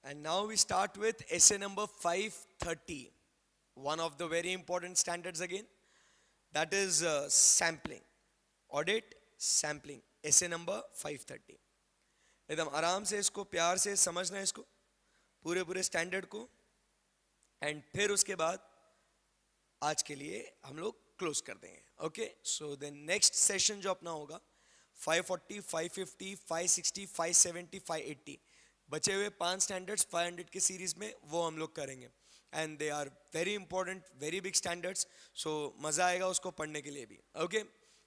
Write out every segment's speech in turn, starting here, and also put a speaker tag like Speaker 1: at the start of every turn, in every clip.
Speaker 1: And now we start with essay number 530, one of the very important standards again, that is sampling, audit sampling, essay number 530. एकदम आराम से इसको प्यार से समझना है इसको पूरे पूरे स्टैंडर्ड को एंड फिर उसके बाद आज के लिए हम लोग क्लोज कर देंगे. Okay, so the next session जो अपना होगा 540, 550, 560, 570, 580, बचे हुए 5 स्टैंडर्ड्स 500 के सीरीज में वो हम लोग करेंगे and they are very important, very big standards. So मजा आएगा उसको पढ़ने के लिए भी. Okay,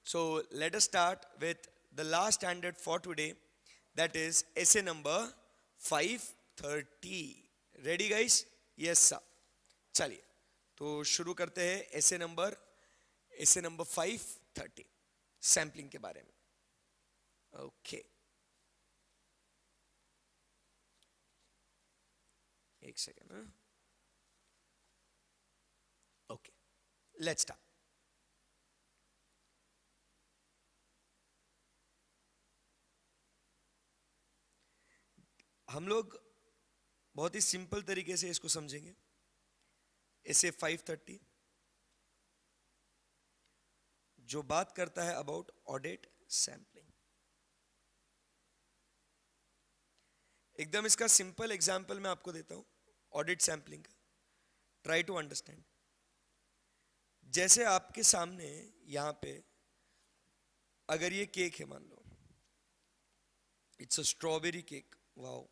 Speaker 1: so let us start with the last standard for today, that is essay number 530. Ready guys? Yes sir. चलिए तो शुरू करते हैं essay नंबर 530 सैम्पलिंग के बारे में. ओके, एक सेकेंड. Okay, let's start. हम लोग बहुत ही सिंपल तरीके से इसको समझेंगे. essay 530 जो बात करता है अबाउट ऑडिट सैम्पलिंग. एकदम इसका सिंपल एग्जांपल मैं आपको देता हूं ऑडिट सैम्पलिंग का. Try to understand. जैसे आपके सामने यहां पे अगर ये केक है, मान लो it's a strawberry cake. Wow,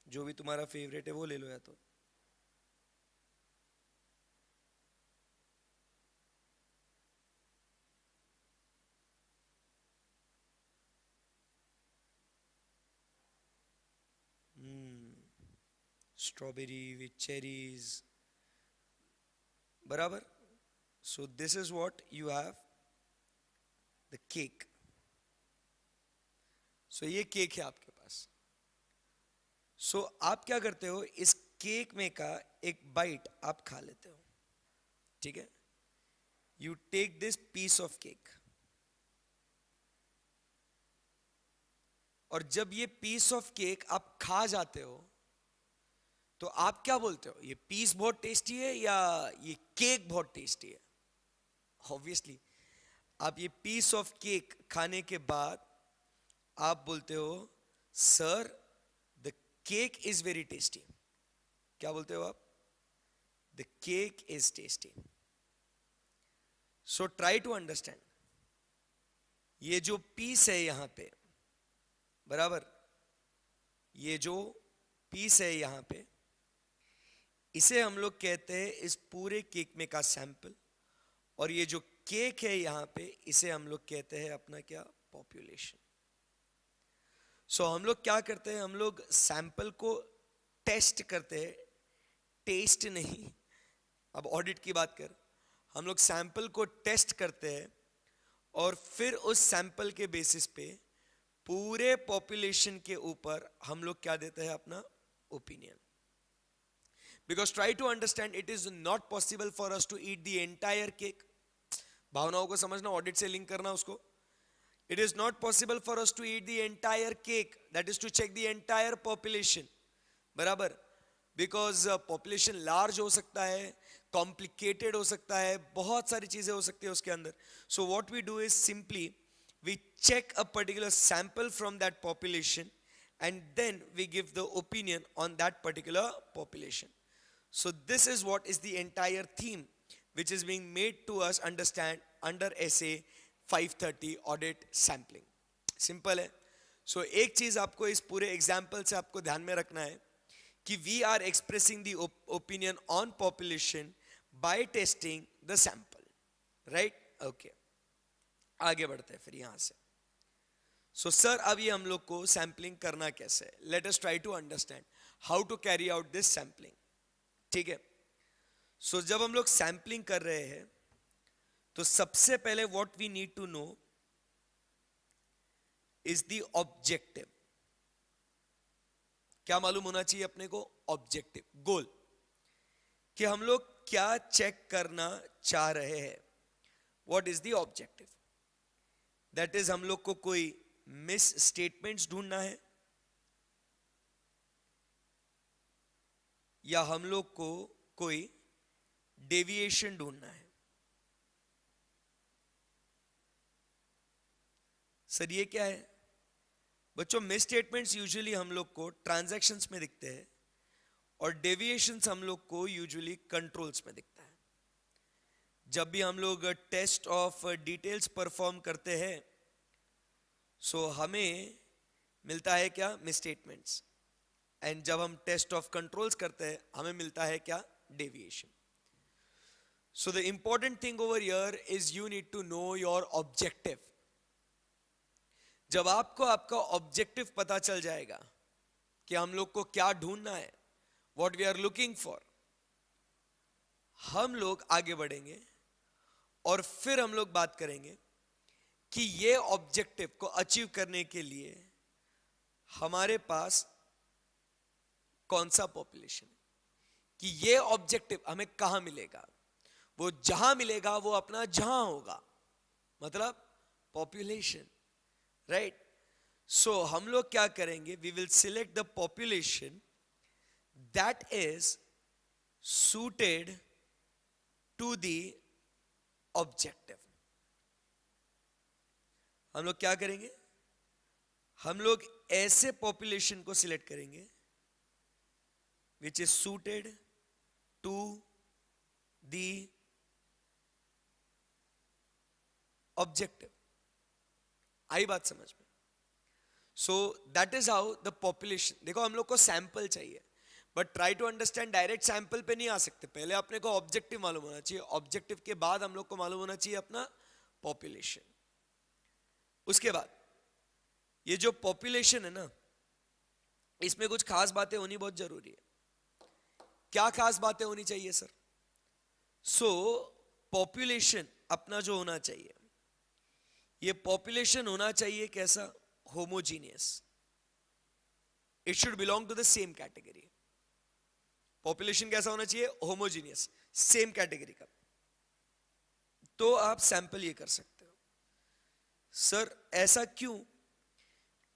Speaker 1: जो भी तुम्हारा फेवरेट है वो ले लो या तो. स्ट्रॉबेरी विथ चेरीज, बराबर. So this is what you have the cake. So ये केक है आपके पास. सो आप क्या करते हो, इस केक में का एक बाइट आप खा लेते हो. ठीक है, you take this piece of cake. और जब ये पीस ऑफ केक आप खा जाते हो तो आप क्या बोलते हो, ये पीस बहुत टेस्टी है या ये केक बहुत टेस्टी है? ऑब्वियसली आप ये पीस ऑफ केक खाने के बाद आप बोलते हो sir the cake is very tasty. क्या बोलते हो आप? The cake is tasty. So try to understand. ये जो पीस है यहां पे, बराबर, ये जो पीस है यहां पे, इसे हम लोग कहते हैं इस पूरे केक में का सैंपल. और ये जो केक है यहां पे, इसे हम लोग कहते हैं अपना क्या, पॉपुलेशन. सो हम लोग क्या करते हैं, हम लोग सैंपल को टेस्ट करते हैं, टेस्ट नहीं. अब ऑडिट की बात कर, हम लोग सैंपल को टेस्ट करते हैं और फिर उस सैंपल के बेसिस पे पूरे पॉपुलेशन के ऊपर हम लोग क्या देते हैं, अपना opinion. Because try to understand, it is not possible for us to eat the entire cake. भावनाओं को समझना, ऑडिट से लिंक करना उसको. It is not possible for us to eat the entire cake. That is to check the entire population. बराबर, because population large हो सकता है, complicated हो सकता है, बहुत सारी चीजें हो सकती है उसके अंदर. So what we do is simply we check a particular sample from that population and then we give the opinion on that particular population. So this is what is the entire theme which is being made to us understand under essay 530 audit sampling. Simple है. So एक चीज आपको इस पूरे example से आपको ध्यान में रखना है कि we are expressing the opinion on population by testing the sample. Right? Okay. आगे बढ़ते हैं फिर यहां से. So sir, अब ये हम लोग को सैम्पलिंग करना कैसे है. Let us try to understand how to carry out this sampling. ठीक है. सो जब हम लोग सैंपलिंग कर रहे हैं तो सबसे पहले what we need to know is the objective. क्या मालूम होना चाहिए अपने को? ऑब्जेक्टिव, गोल, कि हम लोग क्या चेक करना चाह रहे हैं. What is the objective? That is हम लोग को कोई मिस स्टेटमेंट्स ढूंढना है, या हम लोग को कोई डेविएशन ढूंढना है? सर ये क्या है बच्चों? मिस स्टेटमेंट्स यूजुअली हम लोग को ट्रांजैक्शंस में दिखते हैं और डेविएशंस हम लोग को यूजुअली कंट्रोल्स में दिखता है। जब भी हम लोग टेस्ट ऑफ डिटेल्स परफॉर्म करते हैं सो हमें मिलता है क्या? Miss statements. एंड जब हम टेस्ट ऑफ कंट्रोल्स करते हैं हमें मिलता है क्या? Deviation. So the important thing over here is you need to know your objective. जब आपको आपका ऑब्जेक्टिव पता चल जाएगा कि हम लोग को क्या ढूंढना है, what we are looking for, हम लोग आगे बढ़ेंगे और फिर हम लोग बात करेंगे कि ये ऑब्जेक्टिव को अचीव करने के लिए हमारे पास कौन सा पॉपुलेशन है, कि ये ऑब्जेक्टिव हमें कहां मिलेगा। वो जहां मिलेगा वो अपना जहां होगा, मतलब पॉपुलेशन, राइट? सो हम लोग क्या करेंगे? We will select the population that is suited to the objective. हम लोग क्या करेंगे? हम लोग ऐसे पॉपुलेशन को सिलेक्ट करेंगे which is suited to the objective। आई बात समझ में? So that is how the population. देखो हम लोग को सैंपल चाहिए but try to understand, direct sample पे नहीं आ सकते। पहले अपने को ऑब्जेक्टिव मालूम होना चाहिए, ऑब्जेक्टिव के बाद हम लोग को मालूम होना चाहिए अपना पॉपुलेशन। उसके बाद ये जो पॉपुलेशन है ना, इसमें कुछ खास बातें होनी बहुत जरूरी है। क्या खास बातें होनी चाहिए सर? सो पॉपुलेशन अपना जो होना चाहिए, ये पॉपुलेशन होना चाहिए कैसा? Homogeneous. It should belong to the same category. Population कैसा होना चाहिए? होमोजीनियस, सेम कैटेगरी का। तो आप सैंपल ये कर सकते हो। सर ऐसा क्यों?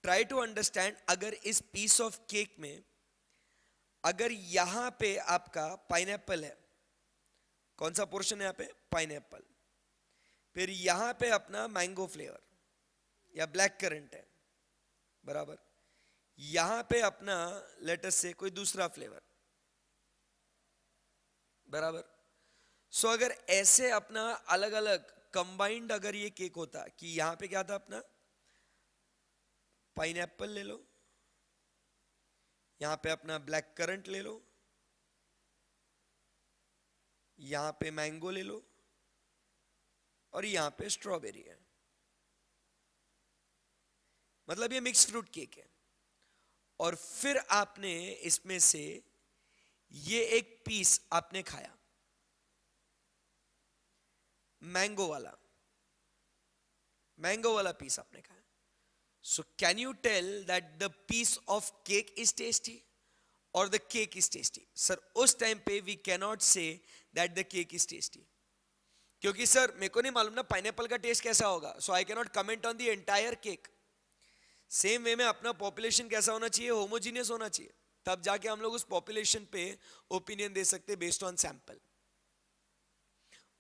Speaker 1: Try to understand. अगर इस पीस ऑफ केक में अगर यहां पे आपका पाइनएप्पल है, कौन सा पोर्शन है यहाँ पे? पाइनएप्पल। फिर यहां पे अपना मैंगो फ्लेवर या ब्लैक करंट है, बराबर। यहां पे अपना लेट्स से कोई दूसरा फ्लेवर, बराबर। सो अगर ऐसे अपना अलग अलग कंबाइंड अगर ये केक होता कि यहां पे क्या था अपना पाइनएप्पल ले लो, यहां पे अपना ब्लैक करंट ले लो, यहां पे मैंगो ले लो और यहां पे स्ट्रॉबेरी है, मतलब ये मिक्स फ्रूट केक है। और फिर आपने इसमें से ये एक पीस आपने खाया मैंगो वाला पीस आपने खाया। So can you tell that the piece of cake is tasty or the cake is tasty? Sir, उस टाइम पे we cannot say that the cake is tasty, क्योंकि सर मेरे को नहीं मालूम ना पाइनएप्पल का टेस्ट कैसा होगा, so I cannot comment on the entire cake। Same way में अपना पॉपुलेशन कैसा होना चाहिए? होमोजीनियस होना चाहिए, तब जाके हम लोग उस पॉपुलेशन पे ओपिनियन दे सकते बेस्ड ऑन सैंपल।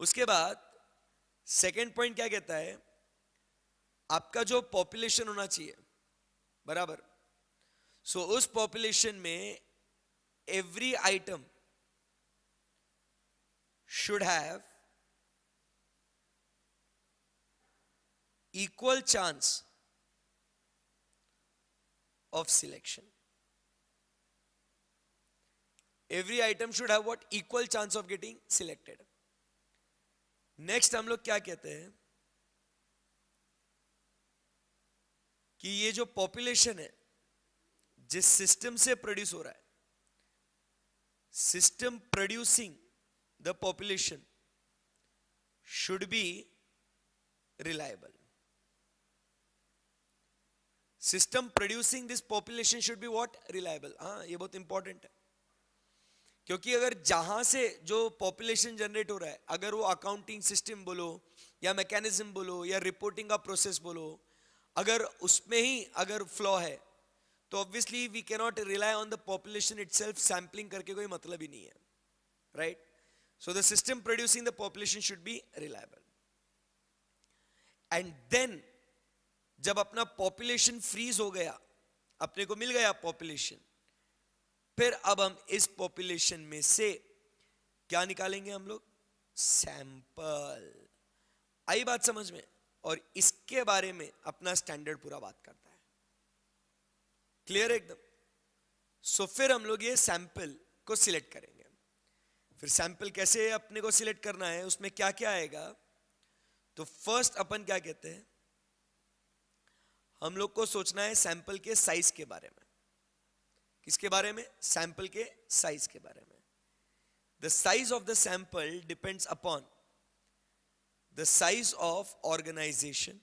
Speaker 1: उसके बाद सेकेंड पॉइंट क्या कहता है? आपका जो पॉपुलेशन होना चाहिए, बराबर। सो उस पॉपुलेशन में every item should have equal chance of selection. Every item should have what? Equal chance of getting selected. Next हम लोग क्या कहते हैं कि ये जो पॉपुलेशन है जिस सिस्टम से प्रोड्यूस हो रहा है, system producing the population should be reliable. System producing this population should be what? Reliable. हाँ, ये बहुत इंपॉर्टेंट है, क्योंकि अगर जहां से जो पॉपुलेशन जनरेट हो रहा है, अगर वो अकाउंटिंग सिस्टम बोलो या मैकेनिज्म बोलो या रिपोर्टिंग का प्रोसेस बोलो, अगर उसमें ही अगर फ्लॉ है तो obviously we cannot rely on the population itself, sampling करके कोई मतलब ही नहीं है, right? So the system producing the population should be reliable. And then जब अपना पॉपुलेशन फ्रीज हो गया, अपने को मिल गया पॉपुलेशन, फिर अब हम इस पॉपुलेशन में से क्या निकालेंगे हम लोग? सैंपल. आई बात समझ में? और इसके बारे में अपना स्टैंडर्ड पूरा बात करता है. क्लियर एकदम? सो फिर हम लोग ये सैंपल को सिलेक्ट करेंगे. फिर सैंपल कैसे अपने को सिलेक्ट करना है, उसमें क्या क्या आएगा? तो फर्स्ट अपन क्या कहते हैं, हम लोग को सोचना है सैंपल के साइज के बारे में. किसके बारे में? सैंपल के साइज के बारे में. The size of the sample depends upon the size of organization.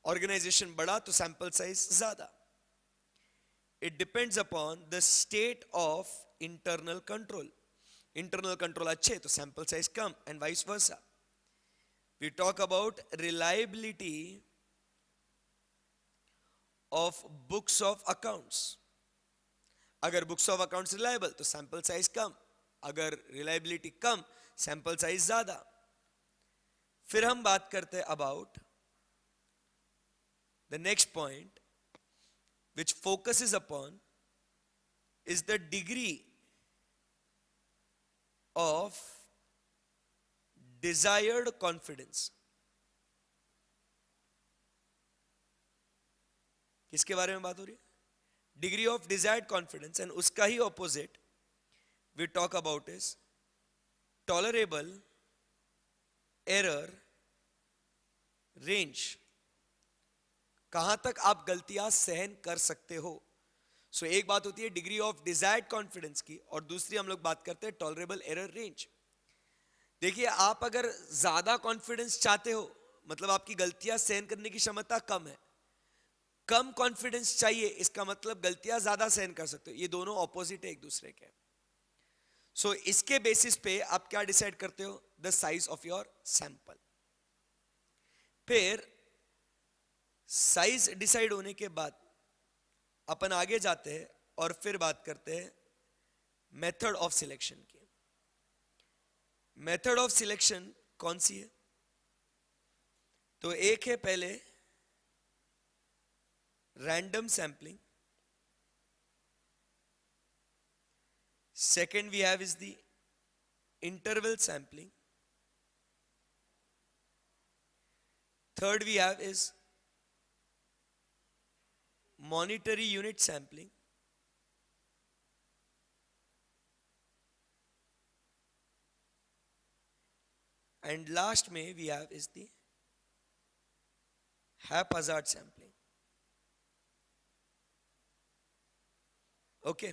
Speaker 1: Organization बड़ा तो सैंपल साइज ज्यादा. It depends upon the state of internal control. Internal control अच्छे तो सैंपल साइज कम, and vice versa. We talk about reliability of books of accounts. अगर books of accounts reliable तो sample size कम, अगर reliability कम sample size ज्यादा. फिर हम बात करते हैं about the next point which focuses upon is the degree of desired confidence. किसके बारे में बात हो रही है? Degree of desired confidence. And उसका ही opposite we talk about is tolerable error range. कहां तक आप गलतियां सहन कर सकते हो. सो एक बात होती है डिग्री ऑफ डिजायर्ड कॉन्फिडेंस की, और दूसरी हम लोग बात करते हैं टॉलरेबल एरर रेंज. देखिए, आप अगर ज्यादा कॉन्फिडेंस चाहते हो, मतलब आपकी गलतियां सहन करने की क्षमता कम है. कम कॉन्फिडेंस चाहिए, इसका मतलब गलतियां ज्यादा सहन कर सकते हो. ये दोनों ऑपोजिट है एक दूसरे के. सो इसके बेसिस पे आप क्या डिसाइड करते हो? The size of your sample. फिर साइज डिसाइड होने के बाद अपन आगे जाते हैं और फिर बात करते हैं मेथड ऑफ सिलेक्शन की. मेथड ऑफ सिलेक्शन कौन सी है? तो एक है पहले random sampling. Second we have is the interval sampling. Third we have is monetary unit sampling. And last में we have is the haphazard sampling. Okay.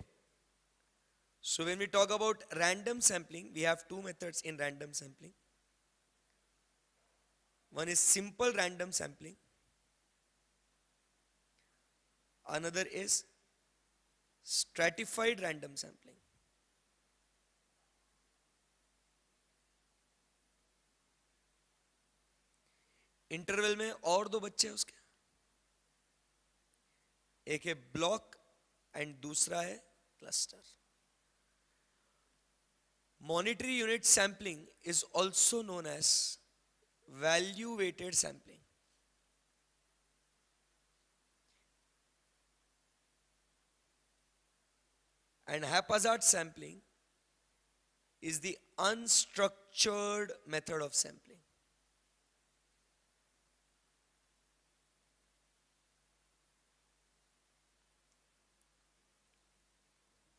Speaker 1: So when we talk about random sampling, we have two methods in random sampling. One is simple random sampling. Another is stratified random sampling. Interval में और दो बच्चे हैं उसके, एक है block and दूसरा है cluster. Monetary unit sampling is also known as value weighted sampling. And haphazard sampling is the unstructured method of sampling.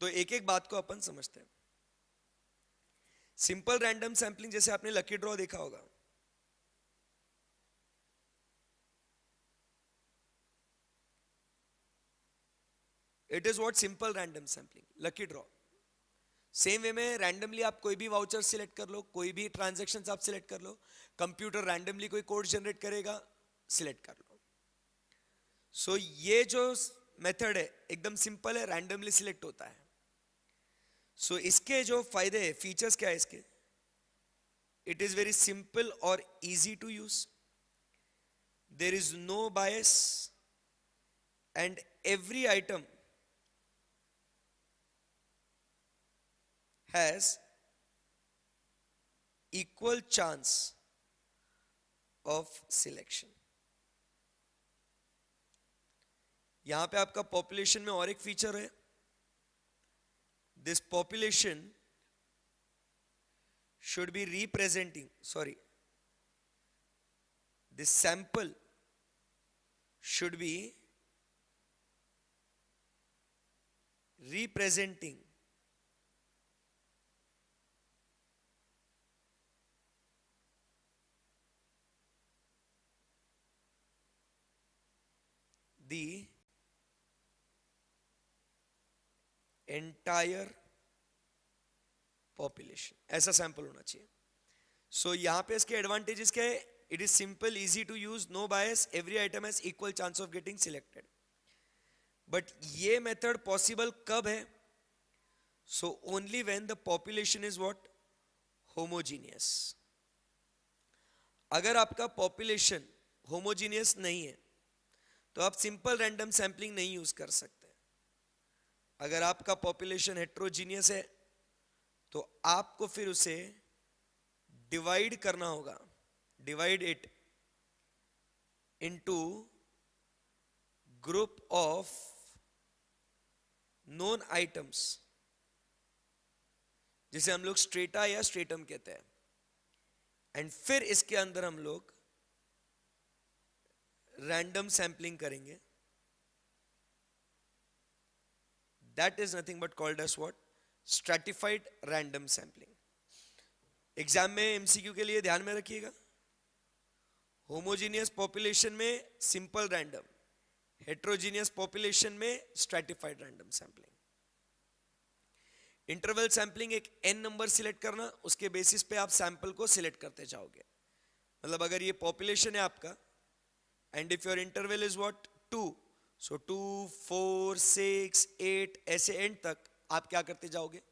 Speaker 1: तो एक एक बात को अपन समझते हैं. सिंपल रैंडम सैंपलिंग, जैसे आपने लकी ड्रॉ देखा होगा, it is what simple random sampling, lucky draw. Same way में रैंडमली आप कोई भी वाउचर सिलेक्ट कर लो, कोई भी ट्रांजैक्शंस आप सिलेक्ट कर लो, कंप्यूटर रैंडमली कोई कोड जनरेट करेगा, सिलेक्ट कर लो. सो ये जो मेथड है एकदम सिंपल है, रैंडमली सिलेक्ट होता है. सो इसके जो फायदे है, फीचर्स क्या है इसके? इट इज वेरी सिंपल और easy to use. There is no bias and every item has equal chance of selection. यहां पे आपका पॉपुलेशन में और एक फीचर है. This population should be representing, this sample should be representing the entire population. ऐसा sample होना चाहिए. सो यहां पे इसके एडवांटेजेस क्या है? It is simple, easy to use, no bias, every item has equal chance of getting selected. But ये मेथड पॉसिबल कब है? So only when the population is what? Homogeneous. अगर आपका पॉपुलेशन होमोजीनियस नहीं है तो आप सिंपल रैंडम सैंपलिंग नहीं यूज कर सकते. अगर आपका पॉपुलेशन हेट्रोजीनियस है तो आपको फिर उसे डिवाइड करना होगा. Divide it into group of known items, जिसे हम लोग स्ट्रेटा या स्ट्रेटम कहते हैं. एंड फिर इसके अंदर हम लोग रैंडम सैंपलिंग करेंगे. That is nothing but called as what? Stratified random sampling. Exam में एमसीक्यू के लिए ध्यान में रखिएगा. होमोजीनियस पॉपुलेशन में सिंपल रैंडम, हेट्रोजीनियस पॉपुलेशन में stratified random sampling. Interval sampling एक n नंबर सिलेक्ट करना, उसके बेसिस पे आप सैंपल को सिलेक्ट करते जाओगे. मतलब अगर ये पॉपुलेशन है आपका and if your interval is what? 2, सो 2, 4, 6, 8 ऐसे एंड तक आप क्या करते जाओगे?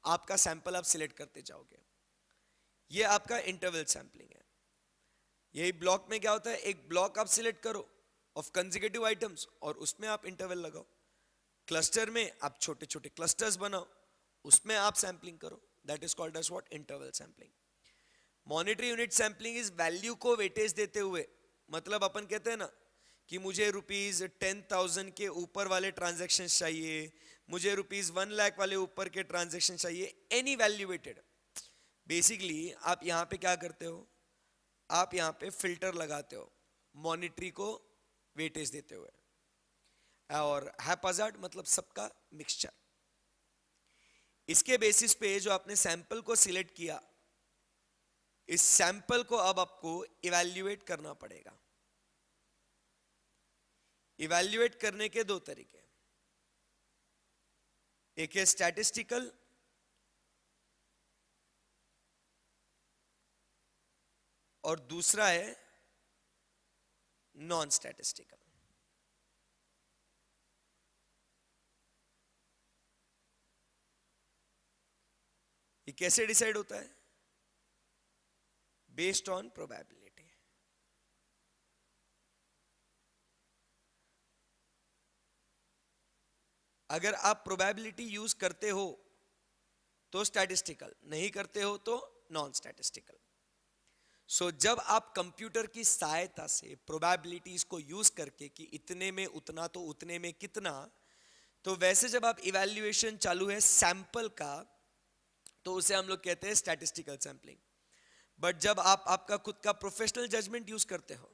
Speaker 1: आपका सैंपल आप सिलेक्ट करते जाओगे. ये आपका इंटरवल सैंपलिंग है. यही ब्लॉक में क्या होता है? एक ब्लॉक आप सिलेक्ट करो ऑफ कंसेक्यूटिव आइटम्स और उसमें आप इंटरवल लगाओ. क्लस्टर में आप छोटे छोटे क्लस्टर्स बनाओ, उसमें आप सैंपलिंग करो. That is called as what? Interval sampling. Monetary unit sampling is value को वेटेज देते हुए. मतलब अपन कहते हैं ना कि मुझे ₹10,000 के ऊपर वाले ट्रांजैक्शन चाहिए, मुझे ₹1 लाख वाले ऊपर के ट्रांजैक्शन चाहिए, एनी वैल्यूएटेड. बेसिकली आप यहां पे क्या करते हो? आप यहां पे फिल्टर लगाते हो मॉनिटरी को वेटेज देते हुए. और हैप्पैजार्ड मतलब सबका मिक्सचर. इसके बेसिस पे जो आपने सैंपल को सिलेक्ट किया, इस सैंपल को अब आपको इवैल्यूएट करना पड़ेगा. इवैल्यूएट करने के 2 तरीके. एक है स्टैटिस्टिकल और दूसरा है नॉन स्टैटिस्टिकल. ये कैसे डिसाइड होता है? Based on probability. अगर आप प्रोबेबिलिटी यूज करते हो तो स्टैटिस्टिकल, नहीं करते हो तो नॉन स्टैटिस्टिकल. सो जब आप कंप्यूटर की सहायता से प्रोबेबिलिटीज को यूज करके कि इतने में उतना तो उतने में कितना, तो वैसे जब आप इवैल्यूएशन चालू है सैंपल का तो उसे हम लोग कहते हैं स्टैटिस्टिकल सैंपलिंग. बट जब आप आपका खुद का प्रोफेशनल जजमेंट यूज करते हो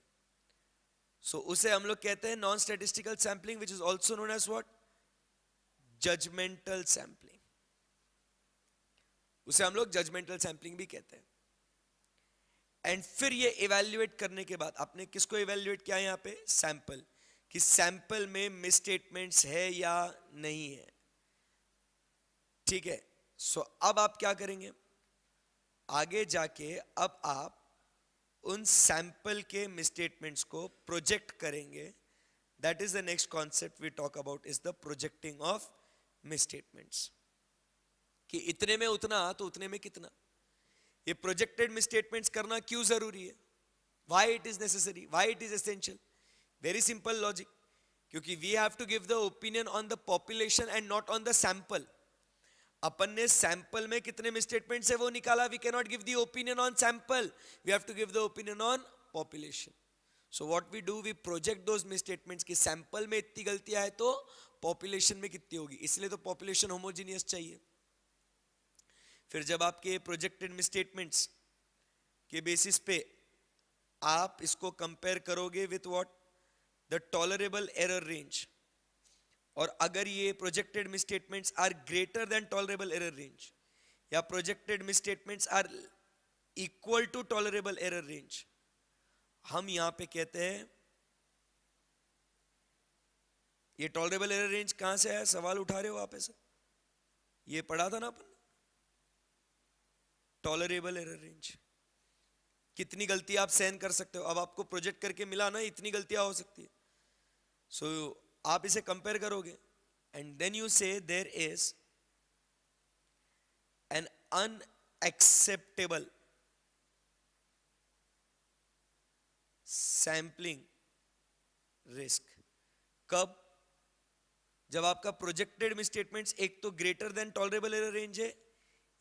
Speaker 1: सो उसे हम लोग कहते हैं non statistical sampling, which is also known as what? Judgmental sampling. उसे हम लोग जजमेंटल सैंपलिंग भी कहते हैं. एंड फिर ये इवैल्यूएट करने के बाद आपने किसको इवैल्यूएट किया? यहां पे सैंपल, कि सैंपल में मिसस्टेटमेंट्स है या नहीं है. ठीक है. सो अब आप क्या करेंगे? आगे जाके अब आप उन सैंपल के मिसस्टेटमेंट्स को प्रोजेक्ट करेंगे. That is the next concept we talk about, is the projecting of misstatements. कि इतने में उतना तो उतने में कितना. ये प्रोजेक्टेड मिसस्टेटमेंट्स करना क्यों जरूरी है? Why it is necessary, why it is essential? Very simple logic. क्योंकि we have to give the opinion on the population and not on the sample. अपन ने सैंपल में कितने मिसस्टेटमेंट्स है वो निकाला. We can not give the opinion on sample, we have to give the opinion on population. So what we do, we project those misstatements कि sample में इतनी गलतियां है तो पॉपुलेशन में कितनी होगी, इसलिए तो पॉपुलेशन होमोजीनियस चाहिए. फिर जब आपके प्रोजेक्टेड मिसस्टेटमेंट्स के बेसिस पे आप इसको कंपेयर करोगे with what, the tolerable error range, और अगर ये projected misstatements are greater than tolerable error range या projected misstatements are equal to tolerable error range, हम यहां पे कहते हैं ये टॉलरेबल एरर रेंज कहां से आया, सवाल उठा रहे हो आप ऐसे, ये पढ़ा था ना अपन. टॉलरेबल एरर रेंज, कितनी गलती आप सहन कर सकते हो. अब आपको प्रोजेक्ट करके मिला ना इतनी गलतियां हो सकती है. सो आप इसे कंपेयर करोगे and then you say there is an unacceptable sampling risk. कब, जब आपका प्रोजेक्टेड मिसस्टेटमेंट्स एक तो greater than tolerable error range है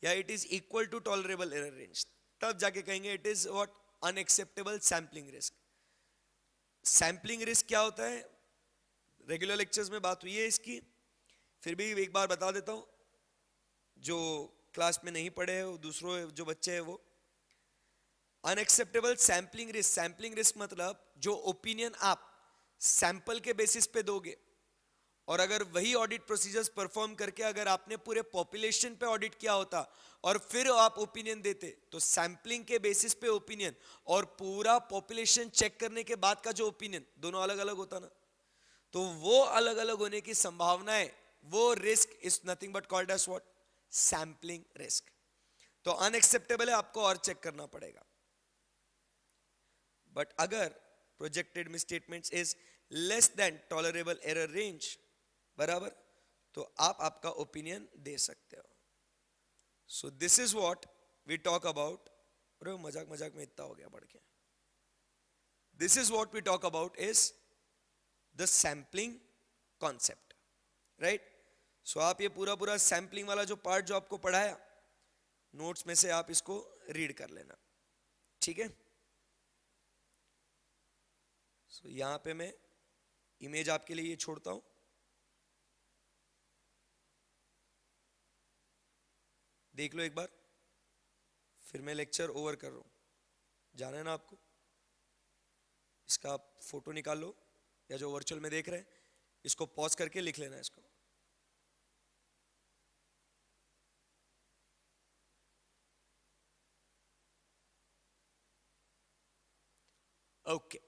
Speaker 1: या it is equal to tolerable error range, तब जाके कहेंगे it is what, unacceptable sampling risk. Sampling risk क्या होता है, रेगुलर लेक्चर्स में बात हुई है इसकी, फिर भी एक बार बता देता हूं, जो क्लास में नहीं पढ़े हैं दूसरों जो बच्चे हैं वो. Unacceptable sampling risk, sampling risk मतलब जो ओपिनियन आप सैंपल के बेसिस पे दोगे और अगर वही ऑडिट प्रोसीजर्स परफॉर्म करके अगर आपने पूरे पॉपुलेशन पे ऑडिट किया होता और फिर आप ओपिनियन देते, तो सैंपलिंग के बेसिस पे ओपिनियन और पूरा पॉपुलेशन चेक करने के बाद का जो ओपिनियन, दोनों अलग अलग होता ना. तो वो अलग अलग होने की संभावना है, वो risk is nothing but called as what, sampling risk. तो अनएक्सेप्टेबल है, आपको और चेक करना पड़ेगा. बट अगर projected misstatements is less than tolerable error range, बराबर, तो आप आपका ओपिनियन दे सकते हो. So this is what we talk about. अरे मजाक मजाक में इतना हो गया बढ़ के. This is what we talk about is the sampling concept, right. So आप ये पूरा पूरा सैंपलिंग वाला जो पार्ट जो आपको पढ़ाया, नोट्स में से आप इसको रीड कर लेना, ठीक है. सो यहां पे मैं इमेज आपके लिए ये छोड़ता हूं. देख लो एक बार, फिर मैं लेक्चर ओवर कर रहा हूं. जाना है ना आपको, इसका आप फोटो निकाल लो या जो वर्चुअल में देख रहे हैं इसको पॉज करके लिख लेना इसको. ओके.